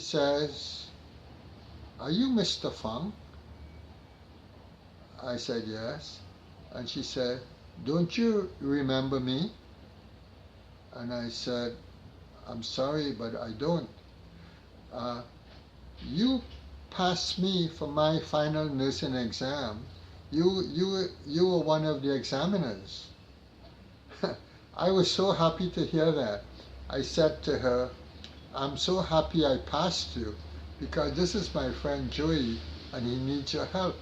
says, "Are you Mr. Funk?" I said, "Yes." And she said, "Don't you remember me?" And I said, "I'm sorry, but I don't. Uh, you passed me for my final nursing exam. You were one of the examiners." I was so happy to hear that. I said to her, "I'm so happy I passed you because this is my friend Joey and he needs your help."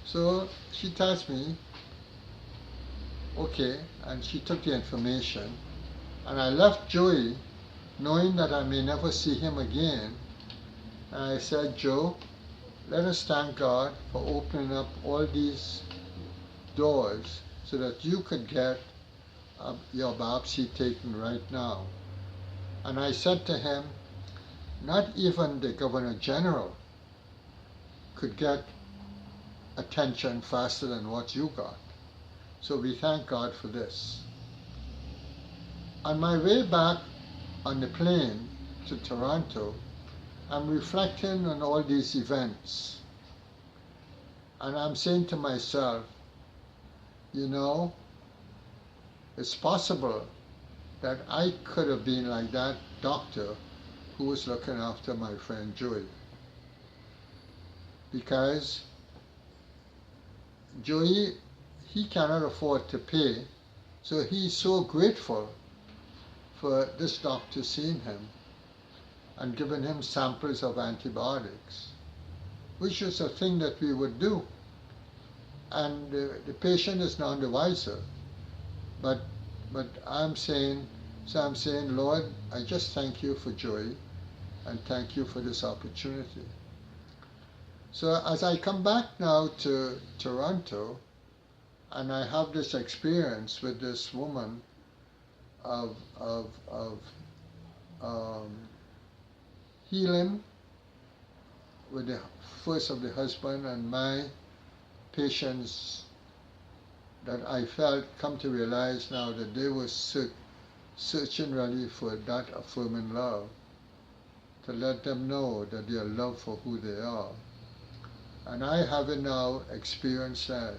So she tells me, "Okay," and she took the information. And I left Joey knowing that I may never see him again. And I said, "Joe, let us thank God for opening up all these doors so that you could get your biopsy taken right now." And I said to him, "Not even the Governor General could get attention faster than what you got. So we thank God for this." On my way back on the plane to Toronto, I'm reflecting on all these events. And I'm saying to myself, you know, it's possible that I could have been like that doctor who was looking after my friend Joey. Because Joey, he cannot afford to pay, so he's so grateful for this doctor seeing him and giving him samples of antibiotics, which is a thing that we would do. And the patient is none the wiser. But I'm saying, Lord, I just thank you for Joey and thank you for this opportunity. So as I come back now to Toronto and I have this experience with this woman of healing with the first of the husband and my patients that I felt come to realize now that they were searching really for that affirming love, to let them know that they are loved for who they are. And I haven't now experienced that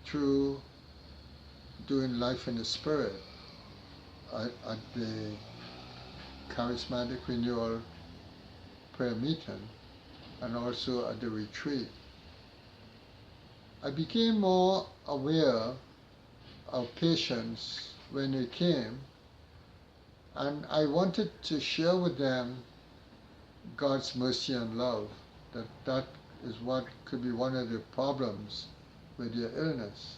through doing Life in the Spirit at the Charismatic Renewal prayer meeting and also at the retreat. I became more aware of patients when they came, and I wanted to share with them God's mercy and love, that is what could be one of the problems with their illness.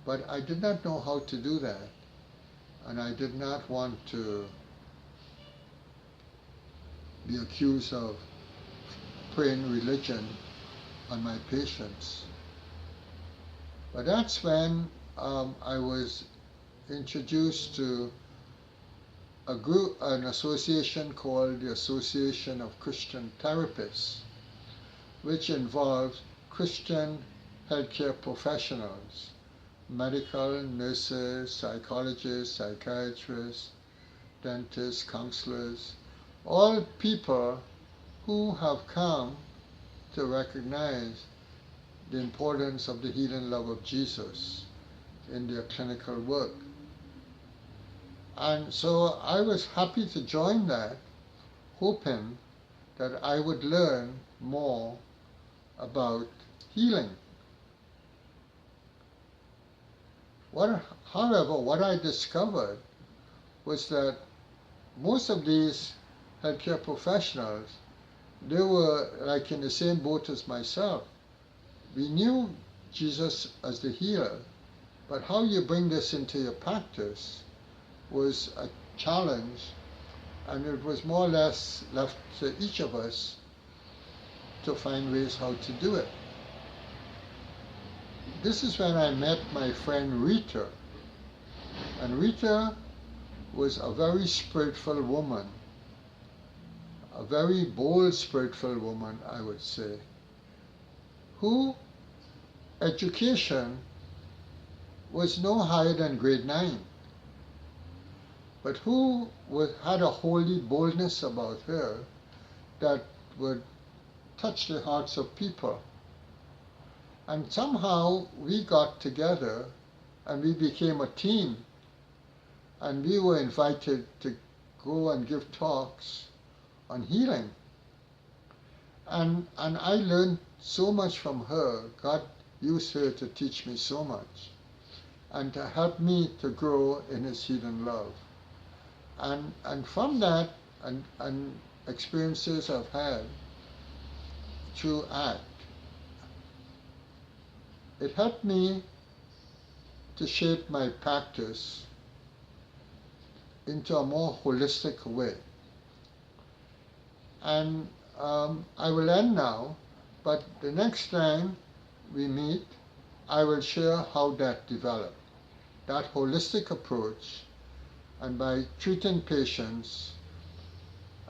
But I did not know how to do that, and I did not want to be accused of praying religion on my patients. But that's when I was introduced to a group, an association called the Association of Christian Therapists, which involves Christian healthcare professionals, medical, nurses, psychologists, psychiatrists, dentists, counselors, all people who have come to recognize the importance of the healing love of Jesus in their clinical work. And so I was happy to join that, hoping that I would learn more about healing. However, what I discovered was that most of these healthcare professionals, they were like in the same boat as myself. We knew Jesus as the healer, but how you bring this into your practice was a challenge, and it was more or less left to each of us to find ways how to do it. This is when I met my friend Rita, and Rita was a very spiritual woman, a very bold spiritual woman, I would say, who education was no higher than grade 9. but who had a holy boldness about her that would touch the hearts of people. And somehow we got together and we became a team, and we were invited to go and give talks on healing. And I learned so much from her. God used her to teach me so much and to help me to grow in His healing love. And from that and experiences I've had through ACT, it helped me to shape my practice into a more holistic way. And I will end now, but the next time we meet, I will share how that developed, that holistic approach, and by treating patients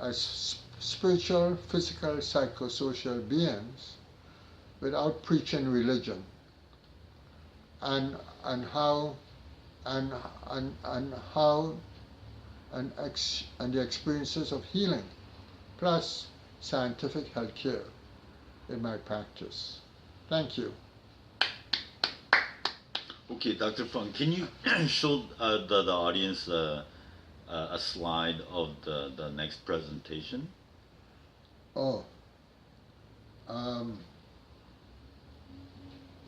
as spiritual, physical, psychosocial beings without preaching religion, and how the experiences of healing, plus scientific healthcare in my practice. Thank you. Okay, Dr. Fung, can you show the audience a slide of the next presentation? Oh,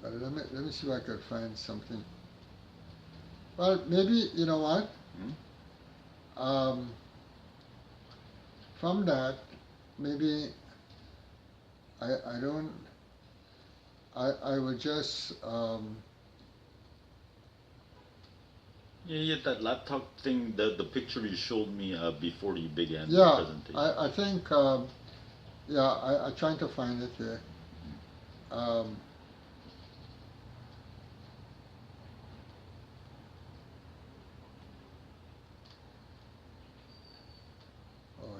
let me see if I can find something. Well, maybe, you know what? From that, maybe I would just Yeah, that laptop thing, the picture you showed me before you began the yeah, presentation. I think yeah, I'm trying to find it here. Oh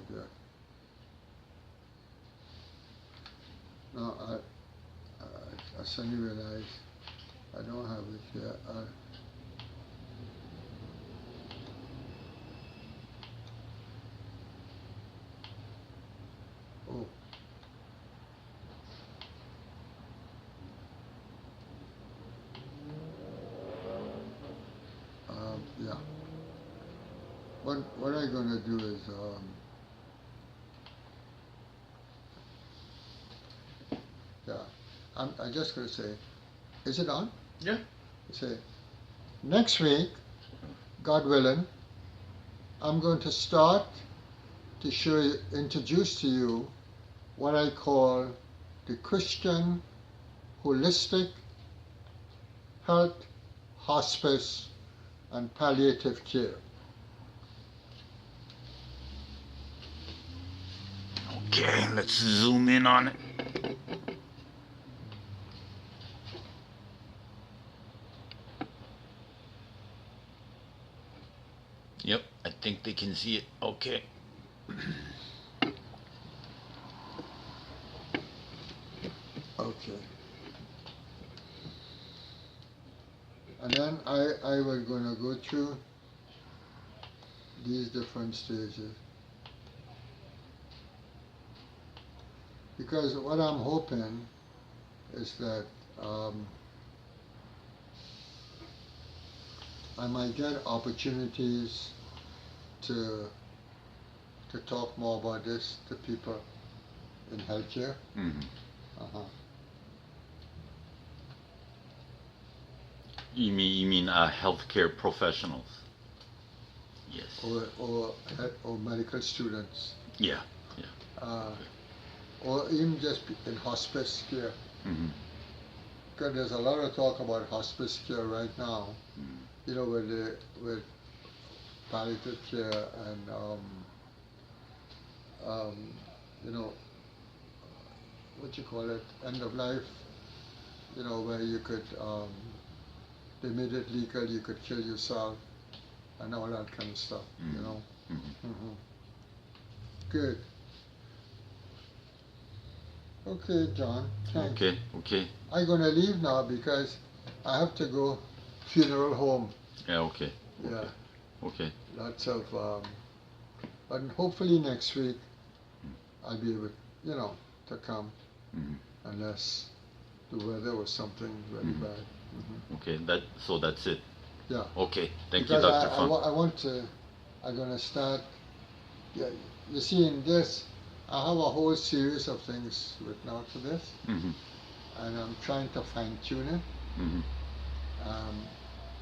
dear. No, I suddenly realized I don't have it here. Oh. Yeah. What I'm gonna do is yeah, I'm just gonna say, is it on? Yeah. Say, next week, God willing, I'm going to start to introduce to you what I call the Christian holistic health, hospice, and palliative care. Okay, let's zoom in on it. Yep, I think they can see it. Okay. Okay. And then I was going to go through these different stages. Because what I'm hoping is that I might get opportunities to talk more about this to people in healthcare. You mean healthcare professionals? Yes. Or medical students. Yeah. Or even just in hospice care. Because there's a lot of talk about hospice care right now. You know, with palliative care and you know, what you call it, end of life. You know, where you could they made it legal, you could kill yourself and all that kind of stuff. You know. Good. Okay, John. Thanks. Okay. I'm gonna leave now because I have to go funeral home. Yeah. Okay. Yeah. Okay. lots of, but hopefully next week I'll be able, to come Mhm. unless the weather was something very Mhm. bad. Hmm. Okay, that's it. Yeah. Okay, thank Because you, Dr. I, Fung. I want to, I'm gonna start. Yeah, you see, in this, I have a whole series of things written out for this, Mhm. and I'm trying to fine tune it, Mhm.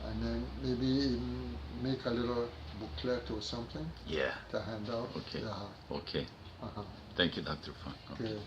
and then maybe even make a little booklet or something Yeah. to hand out. Okay. Yeah. Okay. Uh-huh. Thank you, Dr. Fung. Okay. Good.